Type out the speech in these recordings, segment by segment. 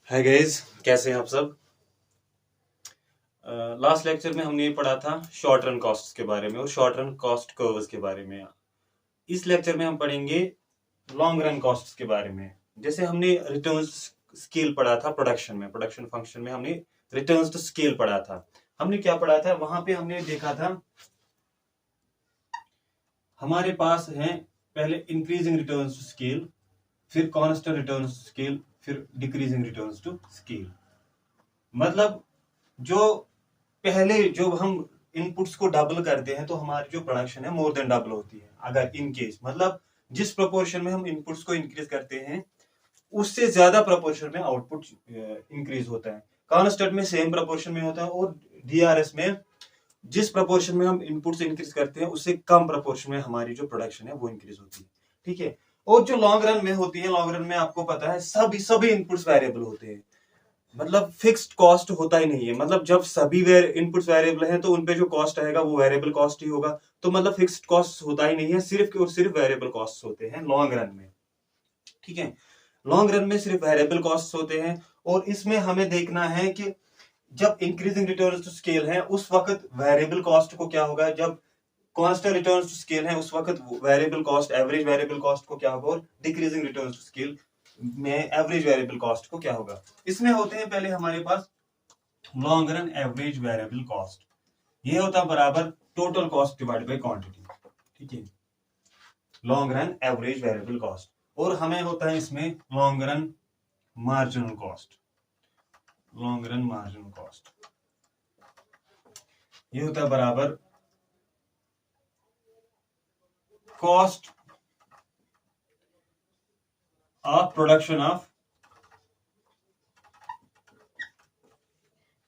Hi guys, कैसे हैं आप सब। लास्ट लेक्चर में हमने पढ़ा था शॉर्ट रन कॉस्ट्स के बारे में और शॉर्ट रन कॉस्ट कर्व्स के बारे में। इस लेक्चर में हम पढ़ेंगे लॉन्ग रन कॉस्ट्स के बारे में। जैसे हमने रिटर्न्स स्केल पढ़ा था प्रोडक्शन फंक्शन में हमने रिटर्न्स टू स्केल पढ़ा था। हमने क्या पढ़ा था वहां पे, हमने देखा था हमारे पास है पहले इंक्रीजिंग रिटर्न्स टू स्केल, फिर कांस्टेंट रिटर्न्स टू स्केल, फिर डिक्रीजिंग रिटर्न्स टू स्केल। मतलब जो पहले जो हम इनपुट्स को डबल करते हैं तो हमारी जो प्रोडक्शन है मोर देन डबल होती है। अगर इन केस मतलब जिस प्रोपोर्शन में हम इनपुट्स को इंक्रीज करते हैं उससे ज्यादा प्रोपोर्शन में आउटपुट इंक्रीज होता है। कांस्टेंट में सेम प्रोपोर्शन में होता है और डीआरएस में जिस प्रोपोर्शन में हम इनपुट्स इंक्रीज करते हैं उससे कम प्रोपोर्शन में हमारी जो प्रोडक्शन है वो इंक्रीज होती है। ठीक है। और जो लॉन्ग रन में होती है, लॉन्ग रन में आपको पता है सभी सभी इनपुट्स वेरिएबल होते हैं। मतलब फिक्स्ड कॉस्ट होता ही नहीं है। मतलब जब सभी इनपुट्स वेरिएबल हैं तो उनपे जो कॉस्ट आएगा वो वेरिएबल कॉस्ट ही होगा। तो मतलब फिक्स्ड कॉस्ट होता ही नहीं है, सिर्फ और सिर्फ वेरिएबल कॉस्ट होते हैं लॉन्ग रन में। ठीक है। लॉन्ग रन में सिर्फ वेरिएबल कॉस्ट होते हैं। और इसमें हमें देखना है कि जब इंक्रीजिंग रिटर्न्स टू स्केल है उस वक्त वेरिएबल कॉस्ट को क्या होगा, जब कांस्टेंट रिटर्न्स टू स्केल है उस वक्त variable cost, average variable cost को क्या होगा, और डिक्रीजिंग रिटर्न्स टू स्केल में एवरेज वेरिएबल कॉस्ट को क्या होगा। इसमें होते हैं पहले हमारे पास long run average variable cost. ये होता है बराबर total cost divide by quantity. ठीक है, long run average variable cost. और हमें होता है इसमें long run marginal cost. Long run marginal cost ये होता है बराबर cost of production of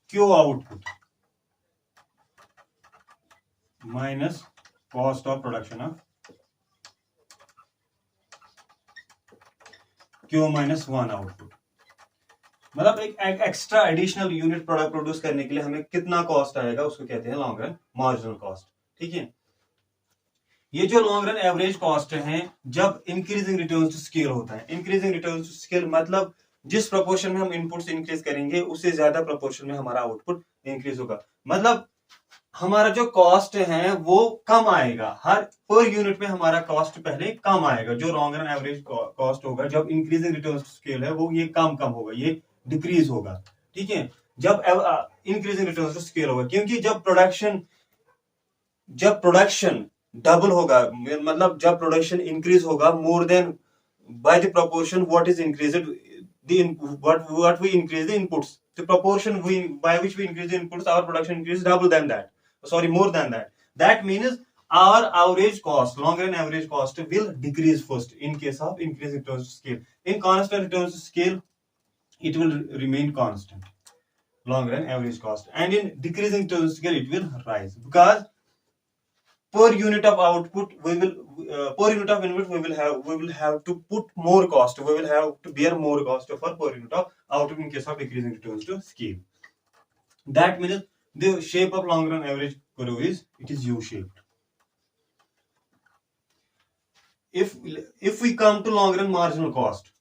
Q output minus cost of production of Q minus one output. मतलब एक extra additional unit product produce करने के लिए हमें कितना कॉस्ट आएगा उसको कहते हैं लॉन्ग रन मार्जिनल कॉस्ट। ठीक है। ये जो लॉन्ग रन एवरेज कॉस्ट है जब इंक्रीजिंग रिटर्न्स टू स्केल होता है। इंक्रीजिंग रिटर्न्स टू स्केल मतलब जिस प्रोपोर्शन में हम इनपुट्स इंक्रीज करेंगे उससे ज्यादा प्रोपोर्शन में हमारा आउटपुट इंक्रीज होगा। मतलब हमारा जो कॉस्ट है वो कम आएगा, हर पर यूनिट में हमारा कॉस्ट पहले कम आएगा। जो लॉन्ग रन एवरेज कॉस्ट होगा जब इंक्रीजिंग रिटर्न्स टू स्केल है वो ये कम कम होगा, ये डिक्रीज होगा। ठीक है। जब इंक्रीजिंग रिटर्न्स टू स्केल होगा क्योंकि जब प्रोडक्शन डबल होगा, मतलब जब प्रोडक्शन इंक्रीज होगा more than by the proportion what is increased what we increase the inputs, the proportion by which we increase the inputs, our production increases double than that, sorry, more than that. That means our average cost, long run average cost will decrease first in case of increasing returns to scale. In constant returns to scale it will remain constant, long run average cost, and in decreasing returns to scale it will rise because per unit of output we will per unit of input we will have to put more cost, we will have to bear more cost for per unit of output in case of decreasing returns to scale. That means the shape of long run average curve is it is U shaped. If we come to long run marginal cost,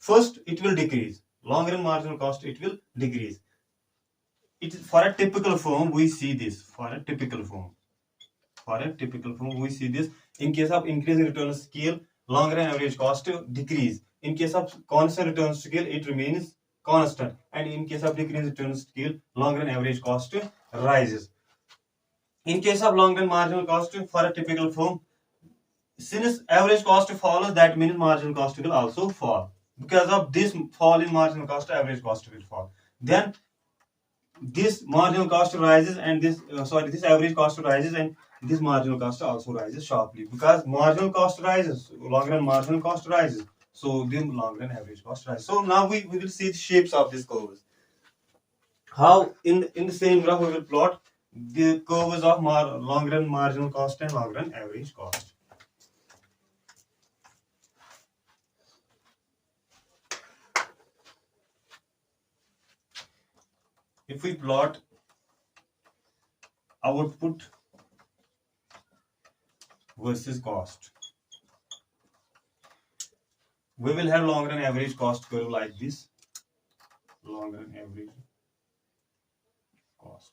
first it will decrease. Long run marginal cost it will decrease. It is for a typical firm we see this. For a typical firm we see this. In case of increasing return scale, long run average cost decrease. In case of constant return scale it remains constant, and in case of decreasing return scale long run average cost rises. In case of long run marginal cost for a typical firm, since average cost follows, that means marginal cost will also fall. Because of this fall in marginal cost, average cost will fall. Then this marginal cost rises and this average cost rises, and this marginal cost also rises sharply. Because marginal cost rises, long run marginal cost rises, so the long run average cost rises. So now we will see the shapes of these curves. How in the same graph we will plot the curves of long run marginal cost and long run average cost. If we plot output versus cost, we will have long run average cost curve like this. long run average cost,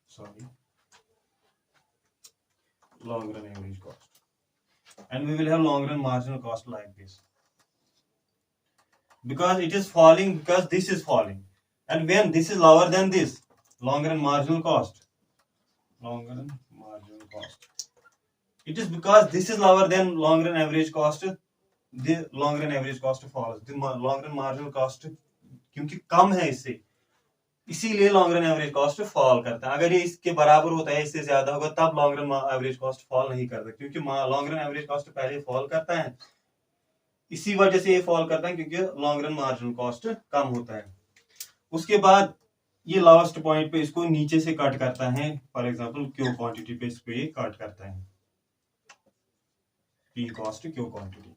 sorry, long run average cost, and we will have long run marginal cost like this, because it is falling, because this is falling, and when this is lower than this, long run marginal cost, long run marginal cost, it is because this is lower than long run average cost, the long run average cost falls, the long run marginal cost क्योंकि कम है इससे, इसीलिए long run average cost fall करता है। अगर ये इसके बराबर होता है, इससे ज्यादा होगा, तब long run average cost fall नहीं करता, क्योंकि लॉन्ग रन एवरेज कॉस्ट पहले फॉल करता है, इसी वजह से ये फॉल करता है, क्योंकि लॉन्ग रन मार्जिनल कॉस्ट कम होता है। उसके बाद ये लास्ट पॉइंट पे इसको नीचे से कट करता है, फॉर एग्जांपल क्यू क्वांटिटी पे इसको ये कट करता है, पी कॉस्ट क्यू क्वांटिटी,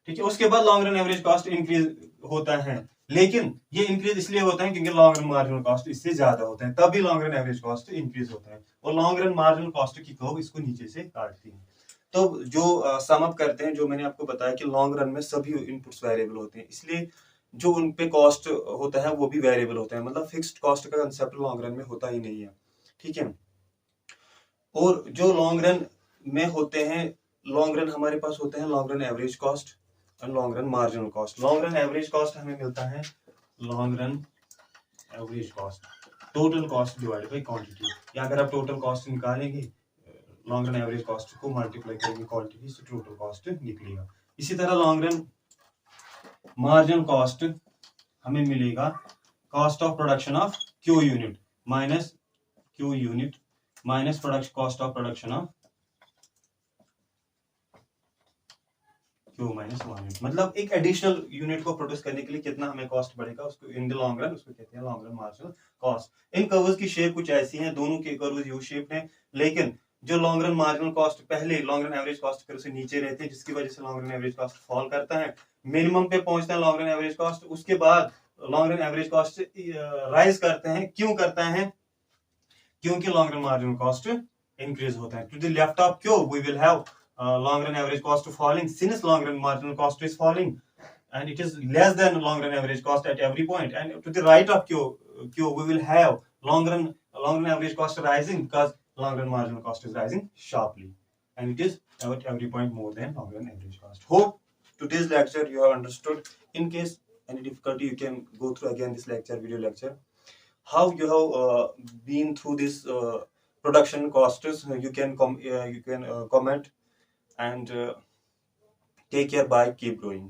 ठीक है। उसके बाद long run average cost increase होता है, लेकिन ये इंक्रीज इसलिए होता है क्योंकि लॉन्ग रन मार्जिनल कॉस्ट इससे ज्यादा होता है, तब भी long run average cost increase होता है, और लॉन्ग रन मार्जिनल कॉस्ट की कर्व इसको नीचे से काटती है। तो जो सम अप करते हैं, जो मैंने आपको बताया कि लॉन्ग रन में सभी इनपुट्स वेरिएबल होते हैं, इसलिए जो उन पे कॉस्ट होता है वो भी वेरिएबल होता है, मतलब फिक्स्ड कॉस्ट का कंसेप्ट लॉन्ग रन में होता ही नहीं है, ठीक है। और जो लॉन्ग रन में होते हैं, लॉन्ग रन हमारे पास होते हैं लॉन्ग रन एवरेज कॉस्ट और long run marginal cost. Long run average cost हमें मिलता है long run average cost total cost divided by quantity, या अगर आप टोटल कॉस्ट निकालेंगे, लॉन्ग रन एवरेज कॉस्ट को मल्टीप्लाई करेंगे क्वांटिटी से, टोटल कॉस्ट निकलेगा। इसी तरह लॉन्ग रन मार्जिनल कॉस्ट हमें मिलेगा cost of production of Q unit minus Q unit minus production cost of production of Q minus 1 unit, मतलब एक एडिशनल यूनिट को प्रोड्यूस करने के लिए कितना हमें कॉस्ट बढ़ेगा, उसको इन द लॉन्ग रन उसको कहते हैं लॉन्ग रन मार्जिनल कॉस्ट। इन कर्व्स की शेप कुछ ऐसी है, दोनों के कर्व्स यू शेप्ड हैं, लेकिन जो लॉन्ग रन मार्जिनल कॉस्ट पहले लॉन्ग रन एवरेज कॉस्ट से नीचे रहते हैं, जिसकी वजह से long run average cost fall करता है, मिनिमम पे पहुंचता है लॉन्ग रन एवरेज कॉस्ट, उसके बाद long run average cost rise करते हैं। क्यों करता है? क्योंकि long run marginal cost increase होता है। To the left of Q we will have long run average cost falling, since long run marginal cost is falling and it is less than long run average cost at every point, and to the right of q we will have long run average cost rising, because long run marginal cost is rising sharply and it is at every point more than long run average cost. Hope today's lecture you have understood. In case any difficulty, you can go through again this lecture, video lecture, how you have been through this production costs. You can comment and take care. Bye. Keep growing.